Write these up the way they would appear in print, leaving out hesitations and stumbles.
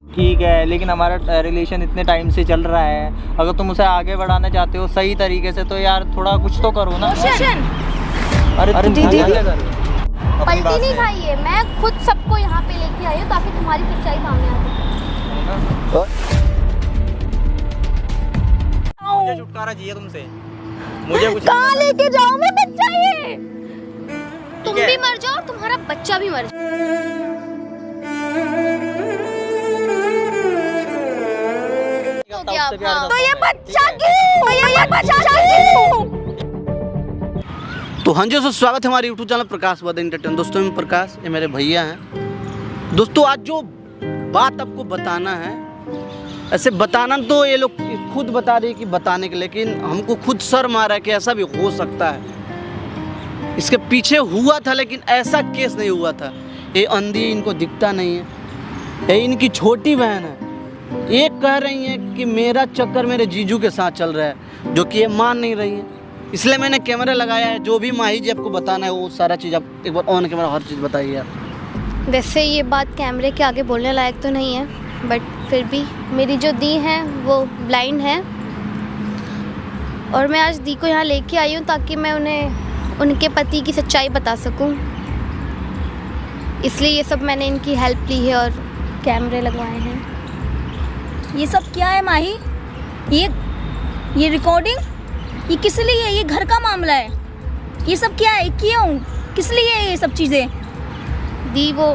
ठीक है, लेकिन हमारा रिलेशन इतने टाइम से चल रहा है, अगर तुम उसे आगे बढ़ाना चाहते हो सही तरीके से तो यार थोड़ा कुछ तो करो ना। अरे दीदी पलटी नहीं खाई है, मैं खुद सबको यहाँ पे लेके आई हूँ ताकि तुम्हारी सच्चाई सामने आ जाए। मुझे छुटकारा चाहिए तुमसे, मुझे कुछ कहाँ लेके जाऊँ मैं बच्चा ये? तुम भी मर जाओ और तुम्हारा बच्चा भी मर जाए। तो ये बच्चा क्यों? ये बच्चा क्यों? तो हाँ जी दोस्तों, स्वागत है हमारे यूट्यूब चैनल प्रकाश वाद एंटरटेन। दोस्तों मैं प्रकाश, ये मेरे भैया हैं। दोस्तों आज जो बात आपको बताना है, ऐसे बताना तो ये लोग खुद बता रहे हैं कि बताने के, लेकिन हमको खुद शर्म आ रहा है कि ऐसा भी हो सकता है। इसके पीछे हुआ था लेकिन ऐसा केस नहीं हुआ था। ये अंधी, इनको दिखता नहीं है, ये इनकी छोटी बहन है। ये कह रही है कि मेरा चक्कर मेरे जीजू के साथ चल रहा है, जो कि ये मान नहीं रही है। इसलिए मैंने कैमरा लगाया है। जो भी माही जी आपको बताना है वो सारा चीज़ आप एक बार ऑन कैमरा हर चीज़ बताइए आप। वैसे ये बात कैमरे के आगे बोलने लायक तो नहीं है, बट फिर भी मेरी जो दी है वो ब्लाइंड है और मैं आज दी को यहाँ लेके आई हूँ ताकि मैं उन्हें उनके पति की सच्चाई बता सकूँ। इसलिए ये सब मैंने इनकी हेल्प ली है और कैमरे लगवाए हैं। ये सब क्या है माही? ये रिकॉर्डिंग ये किस लिए है? ये घर का मामला है। ये सब क्या है? क्यों? किस लिए है ये सब चीज़ें? दी वो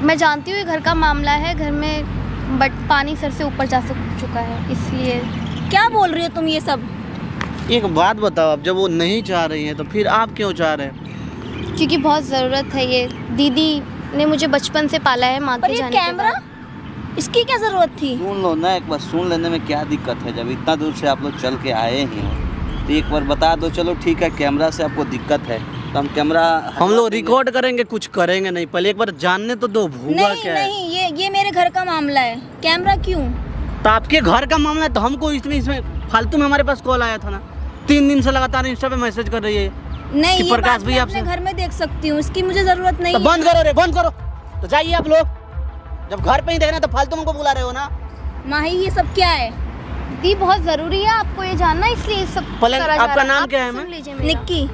मैं जानती हूँ ये घर का मामला है घर में, बट पानी सर से ऊपर जा चुका है, इसलिए। क्या बोल रही हो तुम ये सब? एक बात बताओ, आप जब वो नहीं चाह रही हैं तो फिर आप क्यों चाह रहे हैं? क्योंकि बहुत ज़रूरत है। ये दीदी ने मुझे बचपन से पाला है माँ के जाने के कैमरा, बाद। इसकी क्या ज़रूरत थी? सुन लो ना एक बार, सुन लेने में क्या दिक्कत है? जब इतना दूर से आप लोग चल के आए ही हो तो एक बार बता दो। चलो ठीक है, कैमरा से आपको दिक्कत है तो हम कैमरा हम लोग रिकॉर्ड करेंगे, कुछ करेंगे नहीं। पहले एक बार जानने तो दो भूगा नहीं, क्या नहीं, ये मेरे घर का मामला है। कैमरा क्यों? तो आपके घर का मामला है तो हमको इसमें फालतू में हमारे पास कॉल आया था ना। 3 दिन से लगातार इंस्टा पे मैसेज कर रही है नहीं, कि ये प्रकाश बात भैया मैं आपसे अपने घर में देख सकती हूँ, इसकी मुझे ज़रूरत नहीं तो है। बंद करो रे, बंद करो। तो जाइए आप लोग, जब घर पे ही देखना तो फालतू हमको बुला रहे हो ना। माही ये सब क्या है? दी बहुत ज़रूरी है आपको ये जानना, इसलिए सब पहले करा जा आपका रहा है। नाम आप क्या है? सुन मैं लीजिए मेरा। निक्की।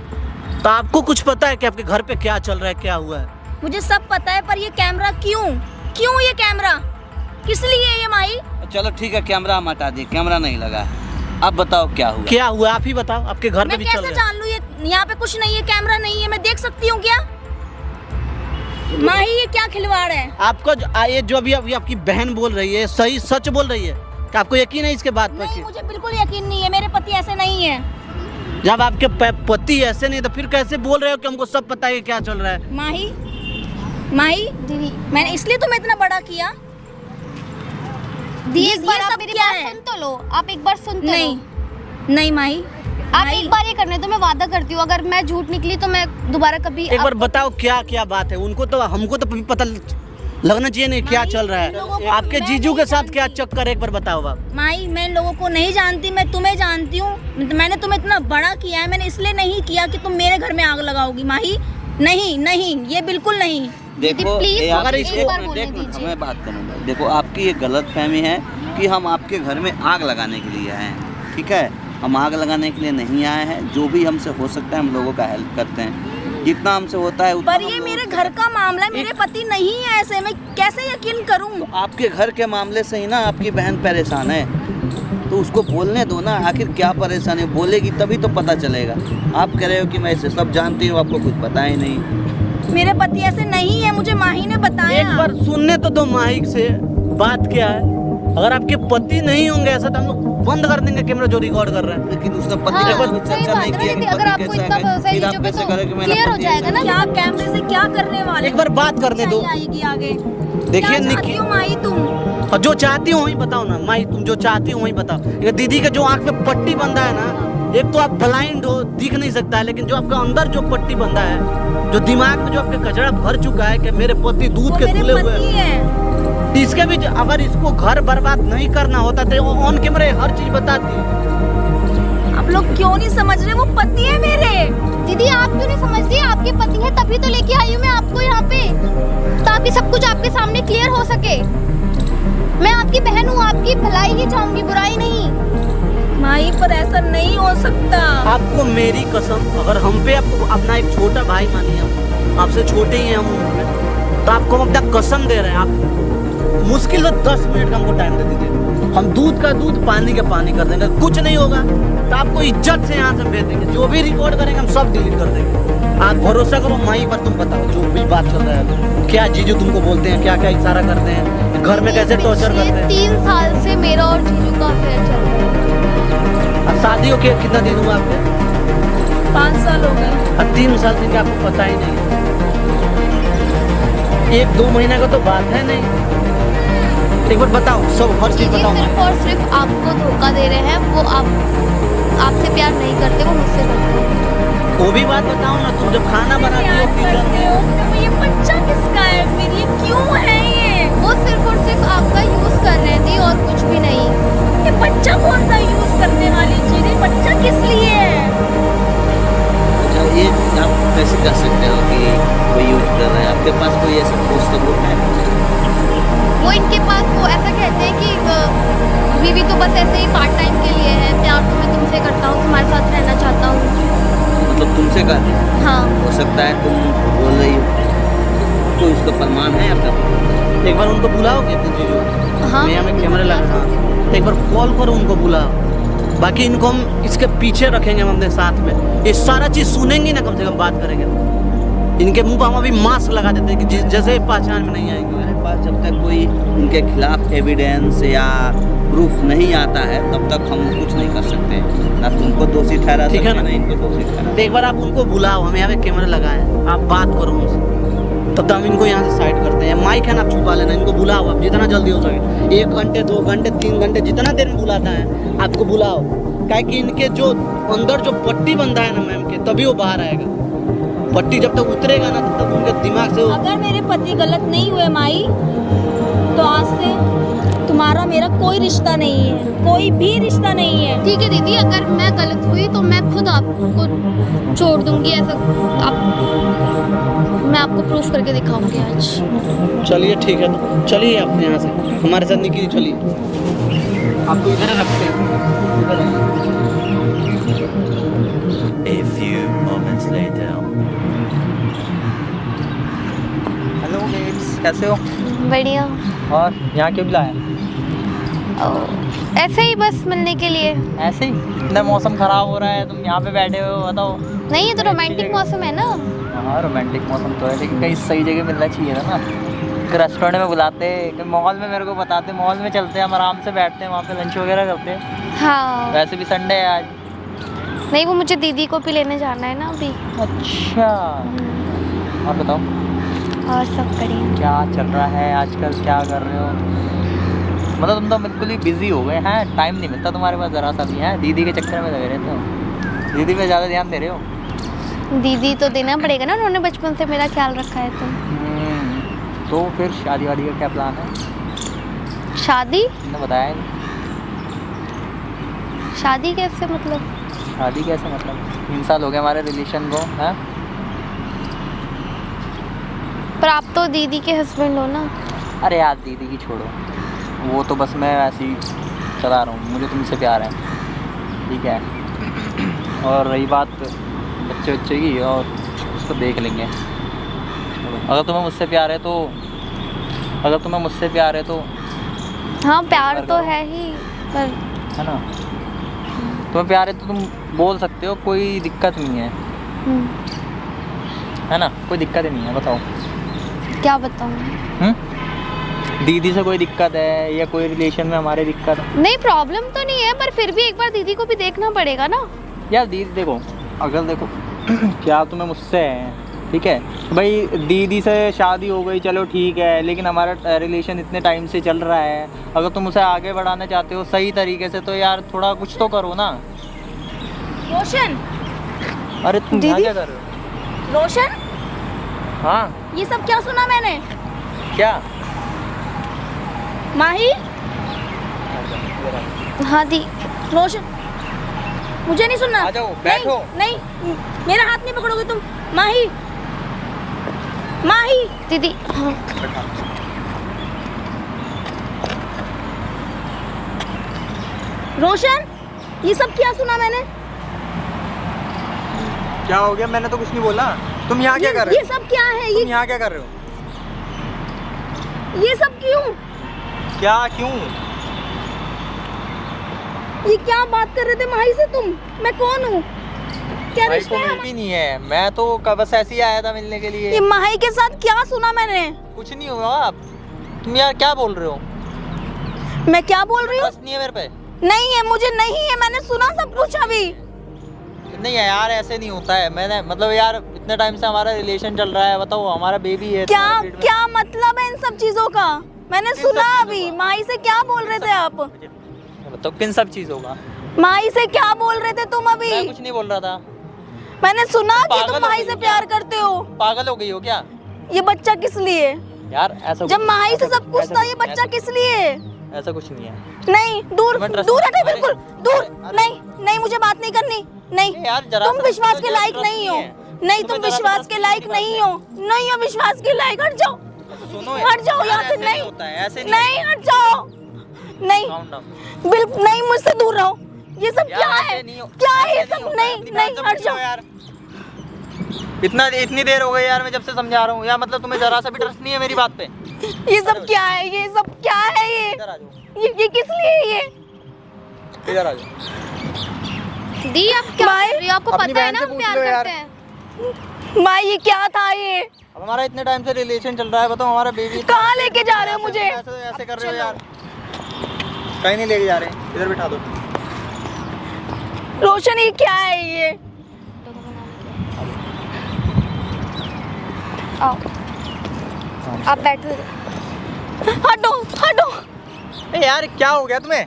तो आपको कुछ पता है कि आपके घर पे क्या चल रहा है, क्या हुआ है? मुझे सब पता है, पर ये कैमरा क्यों? क्यों ये कैमरा? किस लिए ये माही? चलो ठीक है, कैमरा हम हटा दिए, कैमरा नहीं लगा। अब बताओ क्या हुआ? क्या हुआ आप ही बताओ। आपके घर पे मैं भी चल कैसे रहा है? जान लूं? ये यहाँ पे कुछ नहीं है, कैमरा नहीं है, मैं देख सकती हूँ क्या? माही ये क्या खिलवाड़ है? आपको ये जो अभी आपकी बहन बोल रही है सही सच बोल रही है? क्या आपको यकीन है इसके बात पर? नहीं, मुझे बिल्कुल यकीन नहीं है। मेरे पति ऐसे नहीं है। जब आपके पति ऐसे नहीं तो फिर कैसे बोल रहे हो कि हमको सब पता है क्या चल रहा है? माही दीदी मैंने इसलिए तुम्हें इतना बड़ा किया। दी ये एक बार सब आप मेरी क्या बात है? सुन तो लो। आप एक बार सुनते नहीं, लो। नहीं माही, आप एक बार ये करने दो, मैं वादा करती हूँ अगर मैं झूठ निकली तो मैं दोबारा कभी एक बार बताओ क्या क्या बात है। उनको तो हमको तो पता लगना चाहिए नहीं क्या चल रहा है। आपके जीजू के साथ क्या चक्कर है, एक बार बताओ आप। माही मैं इन लोगों को नहीं जानती, मैं तुम्हें जानती हूँ। मैंने तुम्हें इतना बड़ा किया है, मैंने इसलिए नहीं किया कि तुम मेरे घर में आग लगाओगी। माही नहीं, नहीं, ये बिल्कुल नहीं। देखो प्लीज ये अगर एक एक बार मिनट, बोलने एक मिनट, दीजिए। मैं बात करूँगा। देखो आपकी ये गलत फहमी है कि हम आपके घर में आग लगाने के लिए आए हैं। ठीक है, हम आग लगाने के लिए नहीं आए हैं। जो भी हमसे हो सकता है हम लोगों का हेल्प करते हैं, जितना हमसे होता है उतना। पर ये मेरे घर का मामला है, मेरे पति नहीं है ऐसे, मैं कैसे यकीन करूं? तो आपके घर के मामले से ही ना आपकी बहन परेशान है, तो उसको बोलने दो ना। आखिर क्या परेशानी है, बोलेगी तभी तो पता चलेगा। आप कह रहे हो कि मैं इसे सब जानती हूँ, आपको कुछ पता ही नहीं। मेरे पति ऐसे नहीं है, मुझे माही ने बताया। एक बार सुनने तो दो माही से बात क्या है। अगर आपके पति नहीं होंगे ऐसा तो हम लोग बंद कर देंगे कैमरा जो रिकॉर्ड कर रहे हैं। लेकिन उसने पति हाँ, के बारे में सही चर्चा बात नहीं है किया ना, कि अगर पति आपको कैसा इतना है। सही फिर आप चीज़ों पे कैसे तो करोगे कि मेरा clear हो पति जाएगा ऐसा ना। है? क्या कैमरे से क्या करने वाले? एक बार बात करने दो। आएगी आगे। देखिए क्या चाहती निक्की, हो माही तुम? और जो चाहती हो वही बताओ ना माही। तुम जो चाहती हो वही बताओ। ये दीदी के जो आंख में पट्टी बंधा है ना, एक तो आप ब्लाइंड हो, दिख नहीं सकता है, लेकिन जो आपका अंदर जो पट्टी बंधा है, जो दिमाग में जो आपके कचरा भर चुका है कि मेरे पति दूध वो के मेरे धुले हुए पति हैं। है। इसके भी अगर इसको घर बर्बाद नहीं करना होता तो ऑन कैमरे हर चीज बताती। आप लोग क्यों नहीं समझ रहे? वो पति है मेरे। दीदी आप क्यों नहीं समझ रही? आपके पति हैं तभी तो लेके आई हूँ मैं आपको यहाँ पे, ताकि सब कुछ आपके सामने क्लियर हो सके। सबकी भलाई ही चाहूंगी, बुराई नहीं। माही पर ऐसा नहीं हो सकता। आपको मेरी कसम, अगर हम पे आपको अपना एक छोटा भाई मानिए, हम आपसे छोटे ही हैं हम उम्र में, तो आपको हम अपना कसम दे रहे हैं, आप मुश्किल से 10 मिनट का हमको टाइम दे दीजिए, हम दूध का दूध पानी का पानी कर देंगे। कुछ नहीं होगा तो आपको इज्जत से यहाँ से भेज देंगे, जो भी रिकॉर्ड करेंगे हम सब डिलीट कर देंगे। आप भरोसा करो माही पर, तुम बताओ जो भी बात चल रहा है, क्या जीजू तुमको बोलते हैं, क्या क्या इशारा करते हैं, घर में कैसे टॉर्चर करते हैं। 3 साल से मेरा और जीजू का अफेयर चल रहा है। अब शादी हो के कितना दिन हुआ आपके? 5 साल हो गए। अब 3 साल से आपको पता ही नहीं है, 1-2 महीने का तो बात है नहीं। एक बार बताओ, सब हर चीज बताओ। सिर्फ और सिर्फ आपको धोखा दे रहे हैं, वो आपसे प्यार नहीं करते, वो मुझसे करते हैं। वो भी बात बताओ ना, तुम जब खाना बनाती हो किचन में, तो ये बच्चा किसका है फिर, ये क्यों है ये? वो सिर्फ और सिर्फ आपका यूज कर रहे थे और कुछ भी नहीं। ये बच्चा कौन सा यूज करने वाली चीज है? बच्चा किस लिए है? अच्छा, ये आप कैसे कर सकते हो कि वो यूज कर रहे हैं? आपके पास कोई ऐसा ठोस सबूत है? वो इनके पास वो ऐसा कहते हैं कि बीवी तो बस ऐसे ही पार्ट टाइम के लिए है, प्यार तो मैं तुमसे करता हूँ, तुम्हारे साथ रहना चाहता हूँ। मतलब तुमसे कर रहे हैं? हाँ। हो सकता है तुम बोल रही हो, कोई उसका प्रमाण है आपका? एक बार उनको बुलाओगे अपने जीजू? हाँ, मैं हमें कैमरे लगा, एक बार कॉल करो उनको, बुलाओ। बाकी इनको हम इसके पीछे रखेंगे हम अपने साथ में, ये सारा चीज सुनेंगी ना, कम से कम बात करेंगे तो। इनके मुंह पर हम अभी मास्क लगा देते हैं कि जैसे पहचान में नहीं आएंगे। मेरे पास जब तक कोई उनके खिलाफ एविडेंस या प्रूफ नहीं आता है तब तक हम कुछ नहीं कर सकते, ना तुमको दोषी ठहरा ठीक है सकते, ना? ना इनको दोषी ठहरा। तो एक बार आप उनको बुलाओ, हमें यहाँ पे कैमरे लगाए हैं, आप बात करो उनसे, तब तक हम इनको यहाँ से साइड करते हैं। माइक है ना, आप छुपा लेना, इनको बुलाओ आप जितना जल्दी हो सके, 1 घंटे 2 घंटे 3 घंटे जितना देर में बुलाता है आपको बुलाओ, क्या कि इनके जो अंदर जो पट्टी बंधा है ना मैम के, तभी वो बाहर आएगा। पट्टी जब तक उतरेगा ना तब तक उनके दिमाग से अगर मेरे पति गलत नहीं हुए माई, तो आज से तुम्हारा मेरा कोई रिश्ता नहीं है, कोई भी रिश्ता नहीं है। ठीक है दीदी, अगर मैं गलत हुई तो मैं खुद आपको छोड़ दूंगी, ऐसा मैं आपको प्रूफ करके दिखाऊंगी आज। चलिए ठीक है, तो चलिए आप यहाँ से हमारे साथ निकलिए, चलिए आपको इधर रखते हैं। A few moments later. Hello babes, कैसे हो? बढ़िया। और यहाँ क्यों बुलाया? ऐसे ही बस मिलने के लिए। ऐसे ही? इतना मौसम खराब हो रहा है, तुम यहाँ पे बैठे हो, बताओ। नहीं, ये तो रोमांटिक मौसम है ना। हाँ, रोमांटिक मौसम तो है, लेकिन कहीं सही जगह मिलना चाहिए था ना। रेस्टोरेंट में बुलाते, मॉल में मेरे को बताते, मॉल में चलते हैं, हम आराम से बैठते हैं, वहाँ पे लंच वगैरह करते हैं। हाँ। वैसे भी संडे है आज। नहीं, वो मुझे दीदी को भी लेने जाना है ना अभी। अच्छा, और बताओ और सब बढ़िया। क्या चल रहा है आजकल, क्या कर रहे हो? मतलब तुम तो बिल्कुल ही बिजी हो गए हैं, टाइम नहीं मिलता तुम्हारे पास ज़रा सा भी है। दीदी के चक्कर में लगे रहते हो, दीदी पे ज़्यादा ध्यान दे रहे हो। दीदी तो देना पड़ेगा ना, उन्होंने बचपन से मेरा ख्याल रखा है तो। तो फिर शादी वादी का क्या प्लान है? शादी? तुमने बताया नहीं। शादी कैसे मतलब? शादी कैसे मतलब? 3 साल हो गए हमारे रिलेशन को, हैं? पर आप तो दीदी के हस्बैंड हो ना। अरे यार दीदी की छोड़ो, वो तो बस मैं वैसे ही चला रहा हूँ, मुझे तुमसे प्यार है, ठीक है। और रही बात बच्चे की, और उसको देख लेंगे। अगर तुम्हें मुझसे प्यार है तो, अगर तुम्हें मुझसे प्यार है तो हाँ, प्यार तो है ही, पर है ना, तुम्हें प्यार है तो तुम बोल सकते हो, कोई दिक्कत नहीं है, है ना, कोई दिक्कत ही नहीं है। बताओ क्या बताऊँ? दीदी से कोई दिक्कत है या कोई रिलेशन में हमारे दिक्कत है? नहीं, प्रॉब्लम तो नहीं है, पर फिर भी एक बार दीदी को भी देखना पड़ेगा ना। यार दीदी देखो, अगर देखो क्या तुम्हें मुझसे है, ठीक है भाई, दीदी से शादी हो गई चलो ठीक है, लेकिन हमारा रिलेशन इतने टाइम से चल रहा है, अगर तुम उसे आगे बढ़ाना चाहते हो सही तरीके से, तो यार थोड़ा कुछ तो करो ना। रोशन, अरे तुम यहाँ क्या कर रहे हो? रोशन, हाँ ये सब क्या सुना मैंने? क्या? माही, हाँ दी। रोशन, मुझे नहीं सुनना। आ जाओ, बैठो। नहीं, मेरा हाथ नहीं पकड़ोगे तुम। माही, माही, दीदी। हाँ। रोशन, ये सब क्या सुना मैंने? क्या हो गया? मैंने तो कुछ नहीं बोला। तुम यहाँ क्या कर रहे ये हो? सब क्या है? तुम यहाँ क्या कर रहे हो? ये सब क्यों? क्या क्यों? ये क्या बात कर रहे थे माही से तुम? मैं कौन हूँ? क्या भाई रिश्ता को है? मिलती नहीं है। मैं तो बस ऐसे ही आया था मिलने के लिए। ये माही के साथ क्या सुना मैंने? कुछ नहीं हुआ। आप तुम यार क्या बोल रहे हो? मैं क्या बोल रही हूँ? ट्रस्ट नहीं है मेरे पे? नहीं है, मुझे नहीं है। मैंने सुना सब कुछ अभी। नहीं है यार, ऐसे नहीं होता है। मैंने मतलब यार इतने टाइम से हमारा रिलेशन चल रहा है। बताओ, हमारा बेबी है। क्या तुम्हारे पेट में। क्या मतलब है इन सब चीजों का? मैंने किन सुना सब चीजों अभी। का? माही से क्या बोल रहे थे आप? बताओ किन सब चीजों का? माही से क्या बोल रहे थे तुम अभी? मैं कुछ नहीं बोल रहा था। मैंने सुना कि पागल तुम हो माही गई से हो प्यार क्या? करते हो। पागल हो गई हो क्या? ये बच्चा किस लिए? यार ऐसा जब माही से सब कुछ था, ये बच्चा किस लिए? ऐसा कुछ नहीं है। नहीं, दूर तुम्हें trust दूर नहीं- हटे, बिल्कुल दूर। अरे- नहीं नहीं, मुझे बात नहीं करनी। नहीं, यार जरा तुम सा- विश्वास तुम्हें के जरा लायक trust नहीं हो। है। नहीं, तुम्हें तुम जरा सा विश्वास trust के लायक नहीं हो। नहीं हो विश्वास के लायक। हट जाओ, सुनो हट जाओ यहाँ से। ऐसे नहीं होता है, ऐसे नहीं, हट जाओ। नहीं, Calm down। बिल्कुल नहीं, मुझसे दूर रहो। ये सब यार, क्या ऐसे है? नहीं हो- क्या है ये ऐसे सब? होता है। नहीं अपनी नहीं, बात हट समझो जाओ। यार। इतनी देर हो गई यार, मैं जब से समझा रहा हूँ यार। मतलब तुम्हें जरा सा भी ट्रस्ट नहीं है मेरी बात पे। ये सब क्या है? ये सब क्या है? इधर आ जाओ, ये किस लिए है ये? इधर आ जाओ। दी आप क्या माई, कर रही हो? आपको अपनी पता है बहन ना से हम पूछ प्यार लो यार। करते हैं। माँ, ये क्या था ये? अब हमारा इतने टाइम से रिलेशन चल रहा है। बताओ, हमारा बेबी कहाँ लेके जा रहे हो मुझे? ऐसे कर रहे हो यार। कहीं नहीं लेके जा रहे। इधर बिठा दो। रोशन, ये क्या है ये? आओ, आप बैठो। हटो हटो। ए यार, क्या हो गया तुम्हें?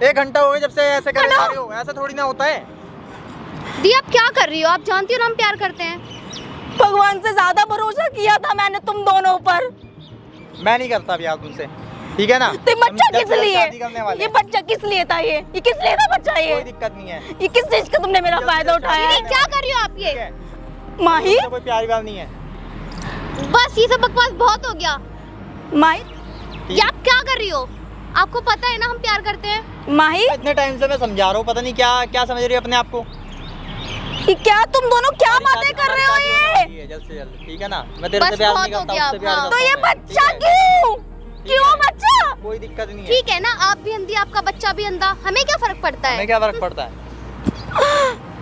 1 घंटा हो गया जब से ऐसे कर जा रहे हो। ऐसा थोड़ी ना होता है। दी आप क्या कर रही हो? आप जानती हो ना हम प्यार करते हैं। भगवान से ज्यादा भरोसा किया था मैंने तुम दोनों पर। मैं नहीं करता अब यार तुमसे, ठीक है ना? तो ये बच्चा हम जल्द किस से जल्द लिए? शादी करने वाले ये हैं। बच्चा किस लिए था? ये किस लिए था बच्चा? कोई ये दिक्कत नहीं है। ये किस चीज का तुमने मेरा जल्द से फायदा जल्द उठाया दीदी है? क्या कर रही हो आप ठीक ये? है? माही, इसमें कोई प्यारी बात नहीं है। बस ये सब बकवास बहुत हो गया। माही, ये आप क्या कर रही हो? आपको पता है ना हम प्यार करते हैं। माही, इतने टाइम से मैं समझा रहा हूँ, पता नहीं क्या क्या समझ रही है अपने आप को। ये क्या तुम दोनों क्या हमारी बातें शादी- कर रहे हो हमारी शादी ये? होने वाली है जल्द से जल्द, ठीक है ना? मैं तेरे बस से प्यार बहुत नहीं हो करता, गया उससे अब, प्यार हाँ। करता तो ये हूँ मैं, बच्चा ठीक है? क्यों? क्यों है। बच्चा? कोई दिक्कत नहीं है। ठीक है ना, आप भी अंधी, आपका बच्चा भी अंधा, हमें क्या फर्क पड़ता हमें है? क्या फर्क पड़ता है?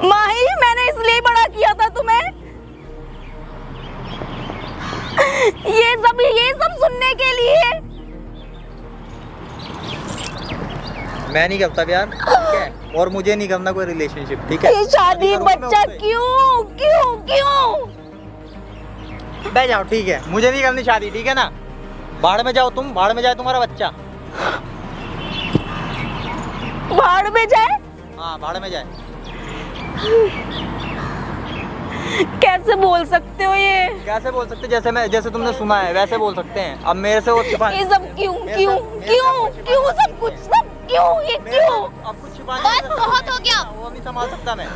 माही, मैंने इसलिए बड़ा किया था तुम्हें। ये सब सुनने के लिए। मैं नहीं करता प्यार, ठीक है? और मुझे नहीं करना कोई रिलेशनशिप, ठीक है? ये शादी करूंगा मैं बच्चा उससे। क्यों क्यों क्यों? बह जाओ, ठीक है? मुझे नहीं करनी शादी, ठीक है ना? भाड़ में जाओ तुम, भाड़ में जाए तुम्हारा बच्चा। भाड़ में जाए? हाँ, भाड़ में जाए। कैसे बोल सकते हो ये? कैसे बोल सकते? जैसे तुमने सुना है वैसे बोल सकते हैं। अब मेरे से वो छिपा ये सब क्यों मेरे क्यों साथ- मेरे क्यों साथ कुछ क्यों छिपा- सब कुछ सब क्यों? ये मेरे क्यों? साथ अब कुछ छिपाने बस की जरूरत बहुत नहीं हो गया। है। वो नहीं संभाल सकता मैं।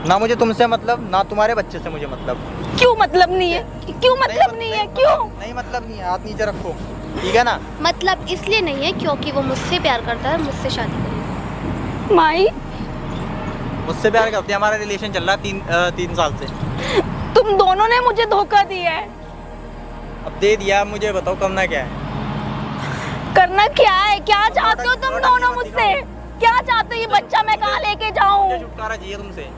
ना मुझे तुमसे मतलब, ना तुम्हारे बच्चे से मुझे मतलब। क्यों मतलब नहीं है? क्यों मतलब नहीं है? क्यों? नहीं मतलब नहीं है। हाथ नीचे रखो, ठीक है ना? मतलब इसलिए नहीं है क्योंकि वो मुझसे प्यार करता है, मुझसे शादी करेगा। माही, मुझसे प्यार करती है। हमारा रिलेशन चल रहा है 3 साल से। तुम दोनों ने मुझे धोखा दिया है। अब दे दिया, मुझे बताओ करना क्या है? करना क्या है? क्या चाहते हो तुम दोनों मुझसे? क्या चाहते हो? ये बच्चा मैं कहाँ लेके मुझे जाऊँ? छुटकारा चाहिए तुमसे।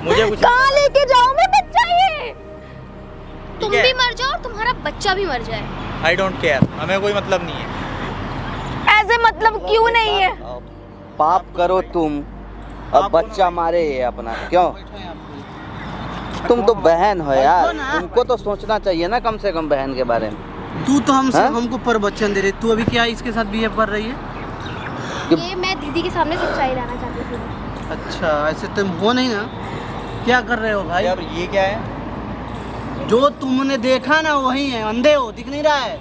मुझे कुछ कहाँ लेके जाऊँ मैं बच्चा ये? तुम है। भी मर जाओ और तुम्हारा बच्चा भी मर जाए। आई डोंट केयर, हमें कोई मतलब नहीं है। ऐसे मतलब क्यों नहीं है? पाप करो तुम, अब बच्चा मारे ये अपना क्यों? तुम तो बहन हो यार, तुमको तो सोचना चाहिए ना कम से कम बहन के बारे में। तू तो हमसे हाँ? हमको परवचन दे रही, तू अभी क्या इसके साथ बिहेव कर रही है? ये मैं दीदी के सामने सच्चाई लाना चाहती थी। अच्छा, ऐसे तुम हो नहीं ना? क्या कर रहे हो भाई? यार ये क्या है? जो तुमने देखा ना वही है, अंधे हो, दिख नहीं रहा है?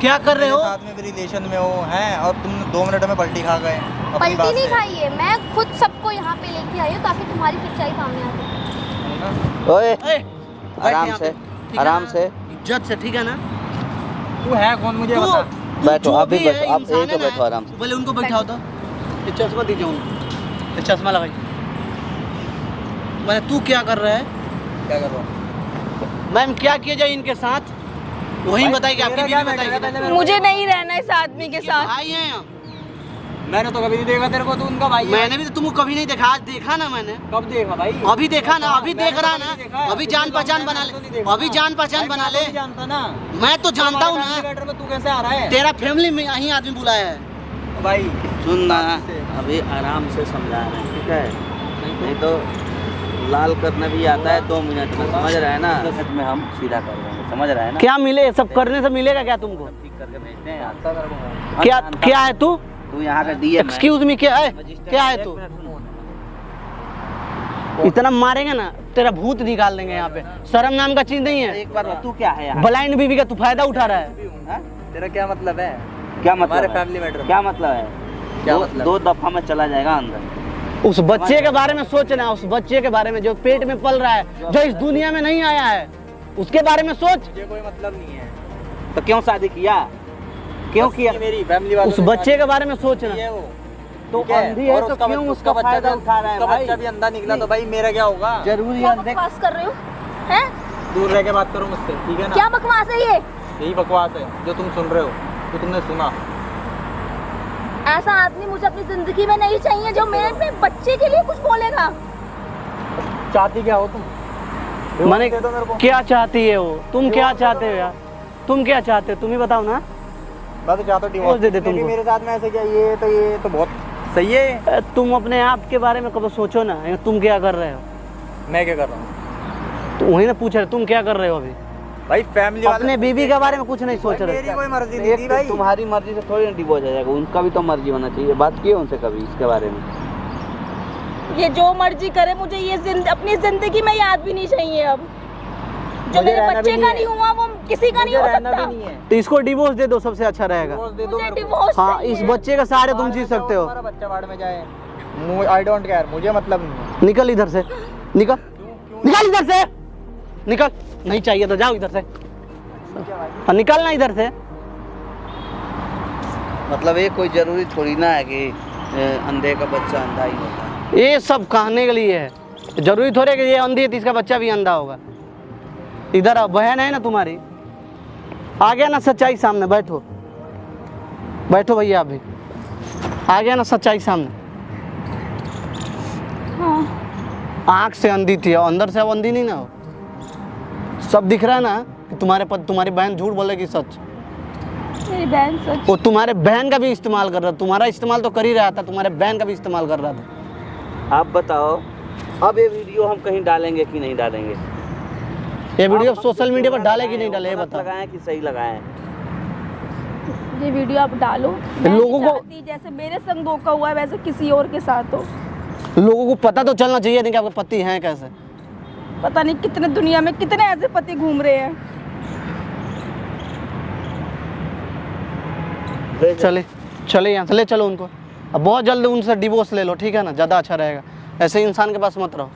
क्या कर रहे मेरे हो? साथ में भी रिलेशन में हो हैं और तुम 2 मिनट में पलटी खा गए अपनी पलटी बात नहीं से। खाई है, मैं खुद सबको यहाँ पे लेके आई हूँ ताकि तुम्हारी सच्चाई सामने आ सके। ओए ए, बैठ आराम यहाँ से, पे, ठीक है आराम ना? से। इज्जत से, ठीक है ना? तू है कौन मुझे तू बता? बैठो, जो आप भी भी बैठो, है, आप इंसान यहीं पे है ना, बैठो आराम से। बोले उनको बैठाओ तो। ये चश्मा दीजिए उनको, ये चश्मा लगाइए। मैंने तू क्या कर रहा है? क्या कर रहा हूँ? मैम क्या किया जाए इनके साथ वही बताइए, आपकी बीवी बताइए। मुझे नहीं रहना इस आदमी के साथ। भाई हैं यहाँ। मैंने तो कभी नहीं देखा तेरे को, तू उनका भाई है। मैंने भी तो तुमको कभी नहीं देखा, आज देखा ना मैंने। कब देखा भाई? अभी देखा ना, अभी देख रहा ना, अभी जान पहचान बना ले, अभी जान पहचान बना ले। जानता ना, मैं तो जानता हूँ ना, मैटर में तू कैसे आ रहा है? तेरा फैमिली में यही आदमी बुलाया है। भाई सुन ना, अभी आराम से समझा रहे हैं, ठीक है? नहीं तो लाल करना भी आता है 2 मिनट में, समझ रहा है ना? सच में हम सीधा कर देंगे, समझ रहा है ना? क्या मिले, सब करने से मिलेगा क्या तुमको? ठीक करके भेजते हैं यार। क्या क्या है तू? तू यहाँ का डीएम है। एक्सक्यूज मी, क्या है? क्या है तू? इतना मारेंगे ना तेरा भूत निकाल देंगे यहाँ पे। शर्म नाम का चीज नहीं है। एक बार तू क्या है यहाँ? ब्लाइंड बीवी का तू फायदा उठा रहा है। हाँ? तेरा क्या मतलब है? क्या मतलब हमारे है? फैमिली मैटर क्या मतलब है? क्या दो, मतलब? 2 दफा में चला जाएगा अंदर। उस बच्चे के बारे में सोचना, उस बच्चे के बारे में जो पेट में पल रहा है, जो इस दुनिया में नहीं आया है, उसके बारे में सोच। मुझे कोई मतलब नहीं है। तो क्यों शादी किया? क्यों बस किया? ये मेरी फैमिली वालों उस ने बच्चे शादी के बारे में सोचना। की है वो। तो ठीक है? अंधी है और तो उसका क्यों बच्चा- उसका बच्चा फायदा भी- उठा रहा है उसका भाई? बच्चा भी अंधा निकला तो भाई मेरा क्या होगा? जरूरी क्या है। बकवास कर रहे हो? हैं? दूर रह के बात करो मुझसे, ठीक है ना? क्या बकवास है ये? यही बकवास है जो तुम सुन रहे हो, जो तुमने सुना। ऐसा आदमी मुझे अपनी जिंदगी में नहीं चाहिए जो मेरे अपने बच्चे के लिए कुछ बोलेगा। चाहती क्या हो तुम? मैंने दे दो मेरे को। क्या चाहती है वो? तुम क्या चाहते हो यार? तुम क्या चाहते हो? तुम ही बताओ ना। मैं तो चाहता हूँ डिवोर्स दे दे तुमको। तुमको। मेरे साथ में ऐसे क्या, ये तो बहुत सही है। तुम अपने आप के बारे में कभी सोचो ना, तुम क्या कर रहे हो? मैं क्या कर रहा हूँ? तो वही ना पूछ रहे, तुम क्या कर रहे हो अभी? भाई फैमिली अपने बीवी के बारे में कुछ नहीं सोच रहे। मेरी कोई मर्जी नहीं थी भाई। तुम्हारी मर्जी से थोड़ी ना डिवोर्स आ जाएगा, उनका भी तो मर्जी होना चाहिए। बात की उनसे कभी इसके बारे में? ये जो मर्जी करे, मुझे ये अपनी जिंदगी में याद भी नहीं चाहिए अब। जो मुझे मेरे रहना बच्चे भी का नहीं नहीं हुआ वो किसी का नहीं हो रहना सकता। भी नहीं है। तो इसको डिवोर्स दे दो, सबसे अच्छा रहेगा। डिवोर्स दे दो मुझे मेरे को। डिवोर्स हाँ, चाहिए। इस बच्चे का सहारे तुम जी सकते हो। हमारा बच्चा बाढ़ में जाए, आई डोंट केयर, मुझे मतलब नहीं है। निकल इधर से, निकल निकल इधर से, निकल। नहीं चाहिए तो जाओ इधर से, हाँ, निकलना इधर से। मतलब ये कोई जरूरी थोड़ी ना है कि अंधे का बच्चा अंधा ही होता है। ये सब कहने के लिए है, जरूरी थोड़े है कि ये अंधी है तो इसका बच्चा भी अंधा होगा। इधर आओ, बहन है ना तुम्हारी, आ गया ना सच्चाई सामने। बैठो बैठो भैया, अभी आ गया ना सच्चाई सामने। हाँ। आँख से अंधी थी, अंदर से अब अंधी नहीं ना हो। सब दिख रहा है ना कि तुम्हारी बहन झूठ बोलेगी सच। मेरी बहन सच। वो तुम्हारे बहन का भी इस्तेमाल कर रहा था, तुम्हारा इस्तेमाल तो कर ही रहा था, तुम्हारे बहन का भी इस्तेमाल कर रहा था। आप बताओ, अब ये वीडियो हम कहीं डालेंगे कि नहीं डालेंगे? ये वीडियो सोशल मीडिया पर डाले कि नहीं डाले, ये बताओ। लगाएं कि सही लगाएं? ये वीडियो आप डालो। मैं लोगों नहीं को- चाहती जैसे मेरे संग धोखा हुआ है वैसे किसी और के साथ हो। लोगों को पता तो चलना चाहिए नहीं कि आपके पति हैं कैसे। पता नहीं कितने दुनिया में कितने ऐसे पति घूम रहे हैं। चले चले यहाँ से ले चलो उनको। अब बहुत जल्द उनसे डिवोर्स ले लो, ठीक है ना? ज़्यादा अच्छा रहेगा, ऐसे इंसान के पास मत रहो।